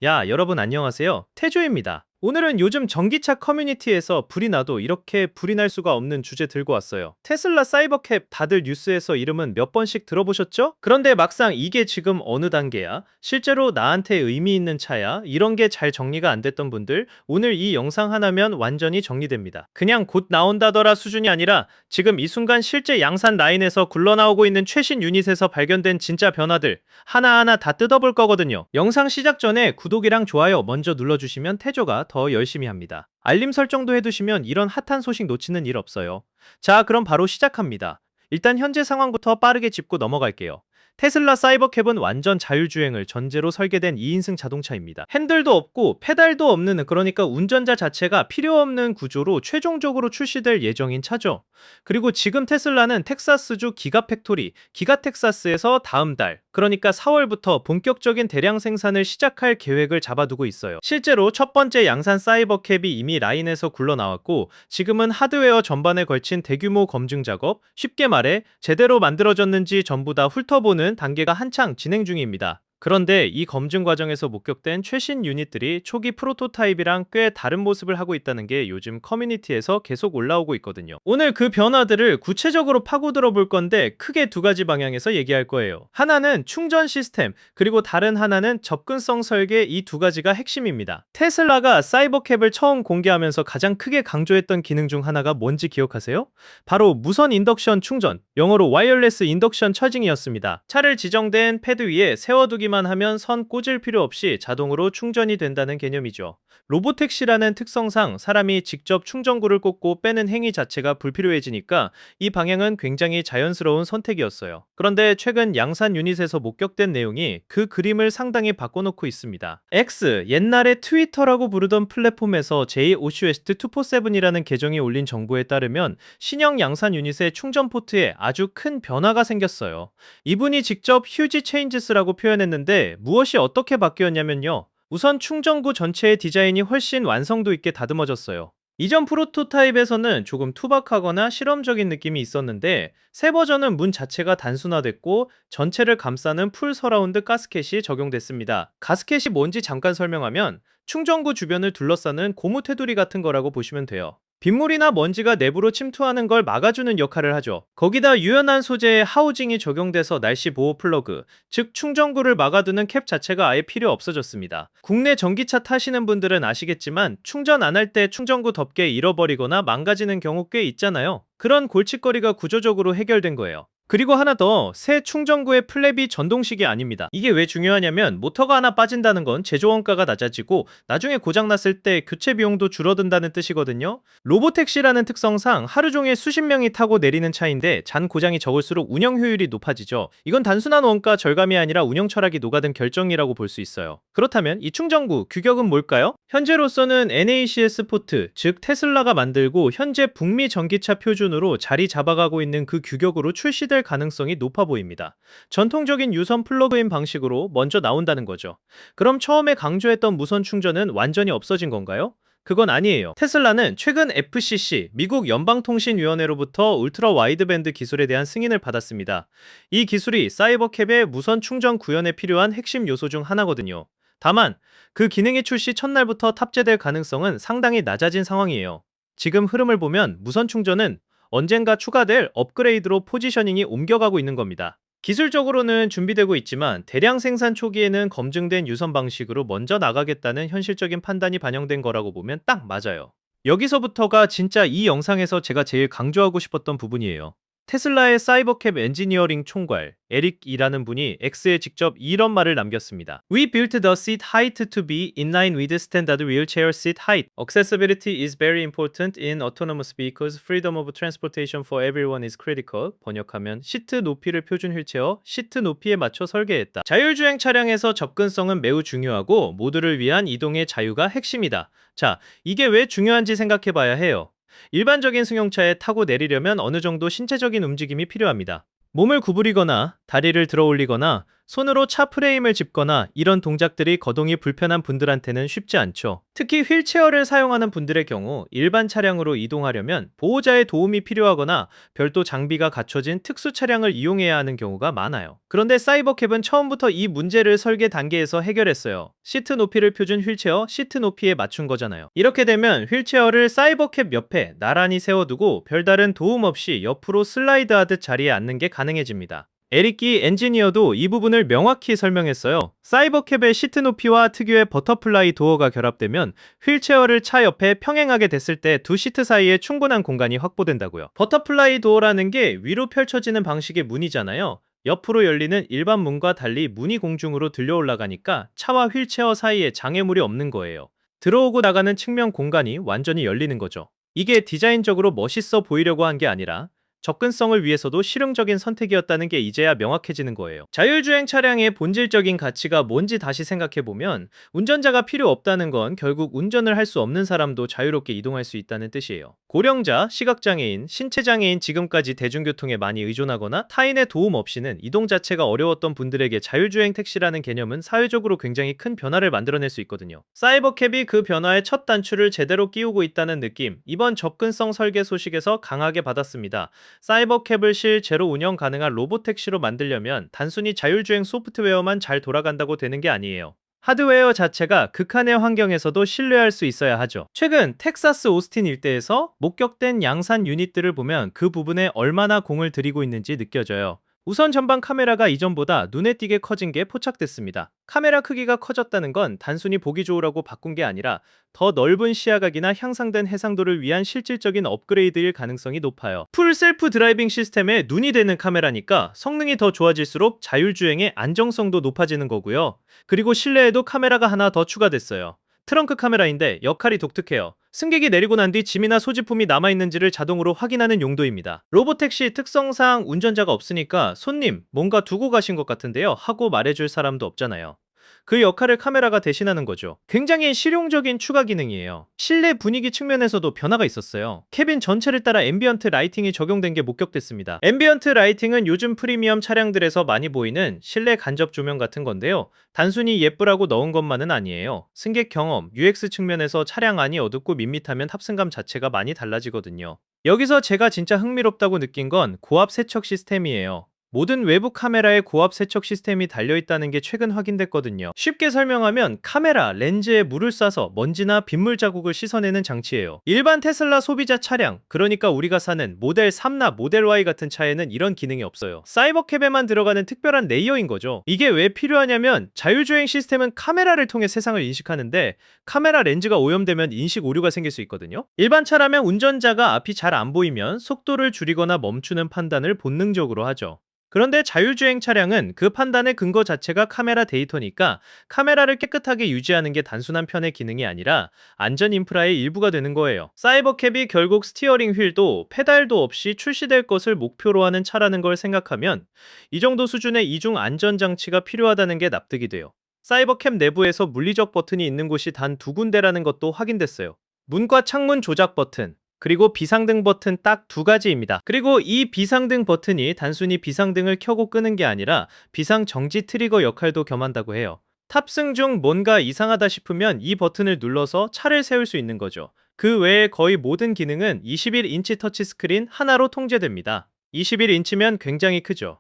야, 여러분 안녕하세요. 태조입니다. 오늘은 요즘 전기차 커뮤니티에서 불이 나도 이렇게 불이 날 수가 없는 주제 들고 왔어요. 테슬라 사이버캡 다들 뉴스에서 이름은 몇 번씩 들어보셨죠? 그런데 막상 이게 지금 어느 단계야? 실제로 나한테 의미 있는 차야? 이런 게 잘 정리가 안 됐던 분들, 오늘 이 영상 하나면 완전히 정리됩니다. 그냥 곧 나온다더라 수준이 아니라 지금 이 순간 실제 양산 라인에서 굴러나오고 있는 최신 유닛에서 발견된 진짜 변화들 하나하나 다 뜯어볼 거거든요. 영상 시작 전에 구독이랑 좋아요 먼저 눌러주시면 태조가 더 열심히 합니다. 알림 설정도 해두시면 이런 핫한 소식 놓치는 일 없어요. 자, 그럼 바로 시작합니다. 일단 현재 상황부터 빠르게 짚고 넘어갈게요. 테슬라 사이버캡은 완전 자율주행을 전제로 설계된 2인승 자동차입니다. 핸들도 없고 페달도 없는, 그러니까 운전자 자체가 필요 없는 구조로 최종적으로 출시될 예정인 차죠. 그리고 지금 테슬라는 텍사스주 기가팩토리, 기가텍사스에서 다음 달, 그러니까 4월부터 본격적인 대량 생산을 시작할 계획을 잡아두고 있어요. 실제로 첫 번째 양산 사이버캡이 이미 라인에서 굴러나왔고, 지금은 하드웨어 전반에 걸친 대규모 검증 작업, 쉽게 말해 제대로 만들어졌는지 전부 다 훑어보는 단계가 한창 진행 중입니다. 그런데 이 검증 과정에서 목격된 최신 유닛들이 초기 프로토타입이랑 꽤 다른 모습을 하고 있다는 게 요즘 커뮤니티에서 계속 올라오고 있거든요. 오늘 그 변화들을 구체적으로 파고들어 볼 건데 크게 두 가지 방향에서 얘기할 거예요. 하나는 충전 시스템, 그리고 다른 하나는 접근성 설계, 이 두 가지가 핵심입니다. 테슬라가 사이버캡을 처음 공개하면서 가장 크게 강조했던 기능 중 하나가 뭔지 기억하세요? 바로 무선 인덕션 충전, 영어로 와이어리스 인덕션 차징이었습니다. 차를 지정된 패드 위에 세워두기만 하면 선 꽂을 필요 없이 자동으로 충전이 된다는 개념이죠. 로보택시라는 특성상 사람이 직접 충전구를 꽂고 빼는 행위 자체가 불필요해지니까 이 방향은 굉장히 자연스러운 선택이었어요. 그런데 최근 양산 유닛에서 목격된 내용이 그 그림을 상당히 바꿔놓고 있습니다. X, 옛날에 트위터라고 부르던 플랫폼에서 JOCST 247이라는 계정이 올린 정보에 따르면 신형 양산 유닛의 충전 포트에 아주 큰 변화가 생겼어요. 이분이 직접 휴지 체인지스라고 표현했는데 무엇이 어떻게 바뀌었냐면요. 우선 충전구 전체의 디자인이 훨씬 완성도 있게 다듬어졌어요. 이전 프로토타입에서는 조금 투박하거나 실험적인 느낌이 있었는데 새 버전은 문 자체가 단순화됐고 전체를 감싸는 풀 서라운드 가스켓이 적용됐습니다. 가스켓이 뭔지 잠깐 설명하면 충전구 주변을 둘러싸는 고무 테두리 같은 거라고 보시면 돼요. 빗물이나 먼지가 내부로 침투하는 걸 막아주는 역할을 하죠. 거기다 유연한 소재의 하우징이 적용돼서 날씨 보호 플러그, 즉 충전구를 막아두는 캡 자체가 아예 필요 없어졌습니다. 국내 전기차 타시는 분들은 아시겠지만 충전 안 할 때 충전구 덮개 잃어버리거나 망가지는 경우 꽤 있잖아요. 그런 골칫거리가 구조적으로 해결된 거예요. 그리고 하나 더, 새 충전구의 플랩이 전동식이 아닙니다. 이게 왜 중요하냐면 모터가 하나 빠진다는 건 제조 원가가 낮아지고 나중에 고장났을 때 교체 비용도 줄어든다는 뜻이거든요. 로보택시라는 특성상 하루 종일 수십 명이 타고 내리는 차인데 잔 고장이 적을수록 운영 효율이 높아지죠. 이건 단순한 원가 절감이 아니라 운영 철학이 녹아든 결정이라고 볼 수 있어요. 그렇다면 이 충전구 규격은 뭘까요? 현재로서는 NACS 포트, 즉 테슬라가 만들고 현재 북미 전기차 표준으로 자리 잡아가고 있는 그 규격으로 출시될 가능성이 높아 보입니다. 전통적인 유선 플러그인 방식으로 먼저 나온다는 거죠. 그럼 처음에 강조했던 무선 충전은 완전히 없어진 건가요? 그건 아니에요. 테슬라는 최근 FCC, 미국 연방통신위원회로부터 울트라 와이드밴드 기술에 대한 승인을 받았습니다. 이 기술이 사이버캡의 무선 충전 구현에 필요한 핵심 요소 중 하나거든요. 다만 그 기능이 출시 첫날부터 탑재될 가능성은 상당히 낮아진 상황이에요. 지금 흐름을 보면 무선 충전은 언젠가 추가될 업그레이드로 포지셔닝이 옮겨가고 있는 겁니다. 기술적으로는 준비되고 있지만 대량 생산 초기에는 검증된 유선 방식으로 먼저 나가겠다는 현실적인 판단이 반영된 거라고 보면 딱 맞아요. 여기서부터가 진짜 이 영상에서 제가 제일 강조하고 싶었던 부분이에요. 테슬라의 사이버캡 엔지니어링 총괄 에릭이라는 분이 X에 직접 이런 말을 남겼습니다. We built the seat height to be in line with standard wheelchair seat height. Accessibility is very important in autonomous vehicles. Freedom of transportation for everyone is critical. 번역하면 시트 높이를 표준 휠체어, 시트 높이에 맞춰 설계했다. 자율주행 차량에서 접근성은 매우 중요하고 모두를 위한 이동의 자유가 핵심이다. 자, 이게 왜 중요한지 생각해 봐야 해요. 일반적인 승용차에 타고 내리려면 어느 정도 신체적인 움직임이 필요합니다. 몸을 구부리거나 다리를 들어 올리거나 손으로 차 프레임을 짚거나 이런 동작들이 거동이 불편한 분들한테는 쉽지 않죠. 특히 휠체어를 사용하는 분들의 경우 일반 차량으로 이동하려면 보호자의 도움이 필요하거나 별도 장비가 갖춰진 특수 차량을 이용해야 하는 경우가 많아요. 그런데 사이버캡은 처음부터 이 문제를 설계 단계에서 해결했어요. 시트 높이를 표준 휠체어 시트 높이에 맞춘 거잖아요. 이렇게 되면 휠체어를 사이버캡 옆에 나란히 세워두고 별다른 도움 없이 옆으로 슬라이드하듯 자리에 앉는 게 가능해집니다. 에릭기 엔지니어도 이 부분을 명확히 설명했어요. 사이버캡의 시트 높이와 특유의 버터플라이 도어가 결합되면 휠체어를 차 옆에 평행하게 됐을 때 두 시트 사이에 충분한 공간이 확보된다고요. 버터플라이 도어라는 게 위로 펼쳐지는 방식의 문이잖아요. 옆으로 열리는 일반 문과 달리 문이 공중으로 들려 올라가니까 차와 휠체어 사이에 장애물이 없는 거예요. 들어오고 나가는 측면 공간이 완전히 열리는 거죠. 이게 디자인적으로 멋있어 보이려고 한 게 아니라 접근성을 위해서도 실용적인 선택이었다는 게 이제야 명확해지는 거예요. 자율주행 차량의 본질적인 가치가 뭔지 다시 생각해보면 운전자가 필요 없다는 건 결국 운전을 할 수 없는 사람도 자유롭게 이동할 수 있다는 뜻이에요. 고령자, 시각장애인, 신체장애인 지금까지 대중교통에 많이 의존하거나 타인의 도움 없이는 이동 자체가 어려웠던 분들에게 자율주행 택시라는 개념은 사회적으로 굉장히 큰 변화를 만들어낼 수 있거든요. 사이버캡이 그 변화의 첫 단추를 제대로 끼우고 있다는 느낌, 이번 접근성 설계 소식에서 강하게 받았습니다. 사이버캡을 실제로 운영 가능한 로보택시로 만들려면 단순히 자율주행 소프트웨어만 잘 돌아간다고 되는 게 아니에요. 하드웨어 자체가 극한의 환경에서도 신뢰할 수 있어야 하죠. 최근 텍사스 오스틴 일대에서 목격된 양산 유닛들을 보면 그 부분에 얼마나 공을 들이고 있는지 느껴져요. 우선 전방 카메라가 이전보다 눈에 띄게 커진 게 포착됐습니다. 카메라 크기가 커졌다는 건 단순히 보기 좋으라고 바꾼 게 아니라 더 넓은 시야각이나 향상된 해상도를 위한 실질적인 업그레이드일 가능성이 높아요. 풀 셀프 드라이빙 시스템에 눈이 되는 카메라니까 성능이 더 좋아질수록 자율주행의 안정성도 높아지는 거고요. 그리고 실내에도 카메라가 하나 더 추가됐어요. 트렁크 카메라인데 역할이 독특해요. 승객이 내리고 난 뒤 짐이나 소지품이 남아있는지를 자동으로 확인하는 용도입니다. 로보택시 특성상 운전자가 없으니까 손님, 뭔가 두고 가신 것 같은데요 하고 말해줄 사람도 없잖아요. 그 역할을 카메라가 대신하는 거죠. 굉장히 실용적인 추가 기능이에요. 실내 분위기 측면에서도 변화가 있었어요. 캐빈 전체를 따라 앰비언트 라이팅이 적용된 게 목격됐습니다. 앰비언트 라이팅은 요즘 프리미엄 차량들에서 많이 보이는 실내 간접 조명 같은 건데요. 단순히 예쁘라고 넣은 것만은 아니에요. 승객 경험, UX 측면에서 차량 안이 어둡고 밋밋하면 탑승감 자체가 많이 달라지거든요. 여기서 제가 진짜 흥미롭다고 느낀 건 고압 세척 시스템이에요. 모든 외부 카메라에 고압 세척 시스템이 달려있다는 게 최근 확인됐거든요. 쉽게 설명하면 카메라, 렌즈에 물을 쏴서 먼지나 빗물 자국을 씻어내는 장치예요. 일반 테슬라 소비자 차량, 그러니까 우리가 사는 모델 3나 모델 Y 같은 차에는 이런 기능이 없어요. 사이버캡에만 들어가는 특별한 레이어인 거죠. 이게 왜 필요하냐면 자율주행 시스템은 카메라를 통해 세상을 인식하는데 카메라 렌즈가 오염되면 인식 오류가 생길 수 있거든요. 일반 차라면 운전자가 앞이 잘 안 보이면 속도를 줄이거나 멈추는 판단을 본능적으로 하죠. 그런데 자율주행 차량은 그 판단의 근거 자체가 카메라 데이터니까 카메라를 깨끗하게 유지하는 게 단순한 편의 기능이 아니라 안전 인프라의 일부가 되는 거예요. 사이버캡이 결국 스티어링 휠도 페달도 없이 출시될 것을 목표로 하는 차라는 걸 생각하면 이 정도 수준의 이중 안전장치가 필요하다는 게 납득이 돼요. 사이버캡 내부에서 물리적 버튼이 있는 곳이 단 두 군데라는 것도 확인됐어요. 문과 창문 조작 버튼, 그리고 비상등 버튼 딱 두 가지입니다. 그리고 이 비상등 버튼이 단순히 비상등을 켜고 끄는 게 아니라 비상 정지 트리거 역할도 겸한다고 해요. 탑승 중 뭔가 이상하다 싶으면 이 버튼을 눌러서 차를 세울 수 있는 거죠. 그 외에 거의 모든 기능은 21인치 터치스크린 하나로 통제됩니다. 21인치면 굉장히 크죠.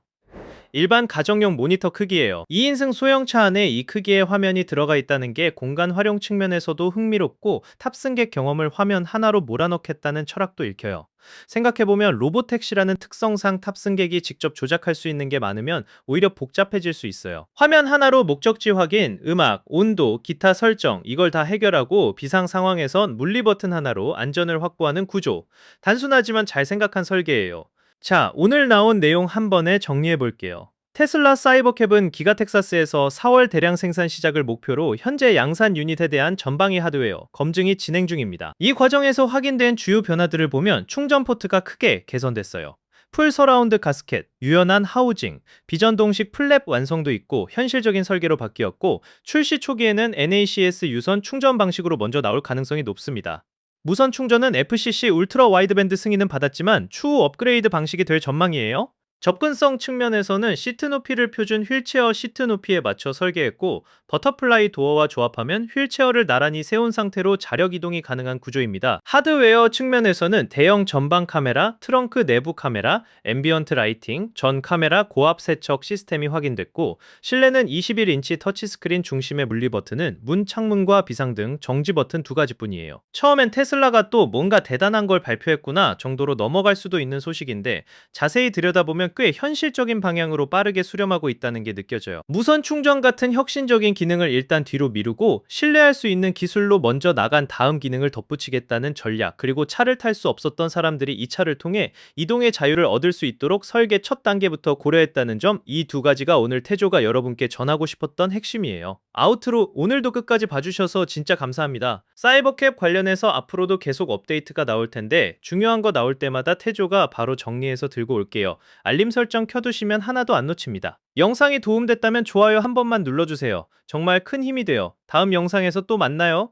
일반 가정용 모니터 크기예요. 2인승 소형차 안에 이 크기의 화면이 들어가 있다는 게 공간 활용 측면에서도 흥미롭고 탑승객 경험을 화면 하나로 몰아넣겠다는 철학도 읽혀요. 생각해보면 로보택시라는 특성상 탑승객이 직접 조작할 수 있는 게 많으면 오히려 복잡해질 수 있어요. 화면 하나로 목적지 확인, 음악, 온도, 기타 설정 이걸 다 해결하고 비상 상황에선 물리 버튼 하나로 안전을 확보하는 구조. 단순하지만 잘 생각한 설계예요. 자, 오늘 나온 내용 한 번에 정리해 볼게요. 테슬라 사이버캡은 기가 텍사스에서 4월 대량 생산 시작을 목표로 현재 양산 유닛에 대한 전방위 하드웨어 검증이 진행 중입니다. 이 과정에서 확인된 주요 변화들을 보면 충전 포트가 크게 개선됐어요. 풀 서라운드 가스켓, 유연한 하우징, 비전동식 플랩 완성도 있고 현실적인 설계로 바뀌었고 출시 초기에는 NACS 유선 충전 방식으로 먼저 나올 가능성이 높습니다. 무선 충전은 FCC 울트라 와이드밴드 승인은 받았지만 추후 업그레이드 방식이 될 전망이에요. 접근성 측면에서는 시트 높이를 표준 휠체어 시트 높이에 맞춰 설계했고, 버터플라이 도어와 조합하면 휠체어를 나란히 세운 상태로 자력 이동이 가능한 구조입니다. 하드웨어 측면에서는 대형 전방 카메라, 트렁크 내부 카메라, 앰비언트 라이팅, 전 카메라 고압 세척 시스템이 확인됐고, 실내는 21인치 터치스크린 중심의 물리 버튼은 문 창문과 비상등, 정지 버튼 두 가지뿐이에요. 처음엔 테슬라가 또 뭔가 대단한 걸 발표했구나 정도로 넘어갈 수도 있는 소식인데, 자세히 들여다보면 꽤 현실적인 방향으로 빠르게 수렴하고 있다는 게 느껴져요. 무선 충전 같은 혁신적인 기능을 일단 뒤로 미루고 신뢰할 수 있는 기술로 먼저 나간 다음 기능을 덧붙이겠다는 전략, 그리고 차를 탈 수 없었던 사람들이 이 차를 통해 이동의 자유를 얻을 수 있도록 설계 첫 단계부터 고려했다는 점, 이 두 가지가 오늘 태조가 여러분께 전하고 싶었던 핵심이에요. 아우트로 오늘도 끝까지 봐주셔서 진짜 감사합니다. 사이버캡 관련해서 앞으로도 계속 업데이트가 나올 텐데, 중요한 거 나올 때마다 태조가 바로 정리해서 들고 올게요. 알림 설정 켜두시면 하나도 안 놓칩니다. 영상이 도움됐다면 좋아요 한 번만 눌러주세요. 정말 큰 힘이 돼요. 다음 영상에서 또 만나요.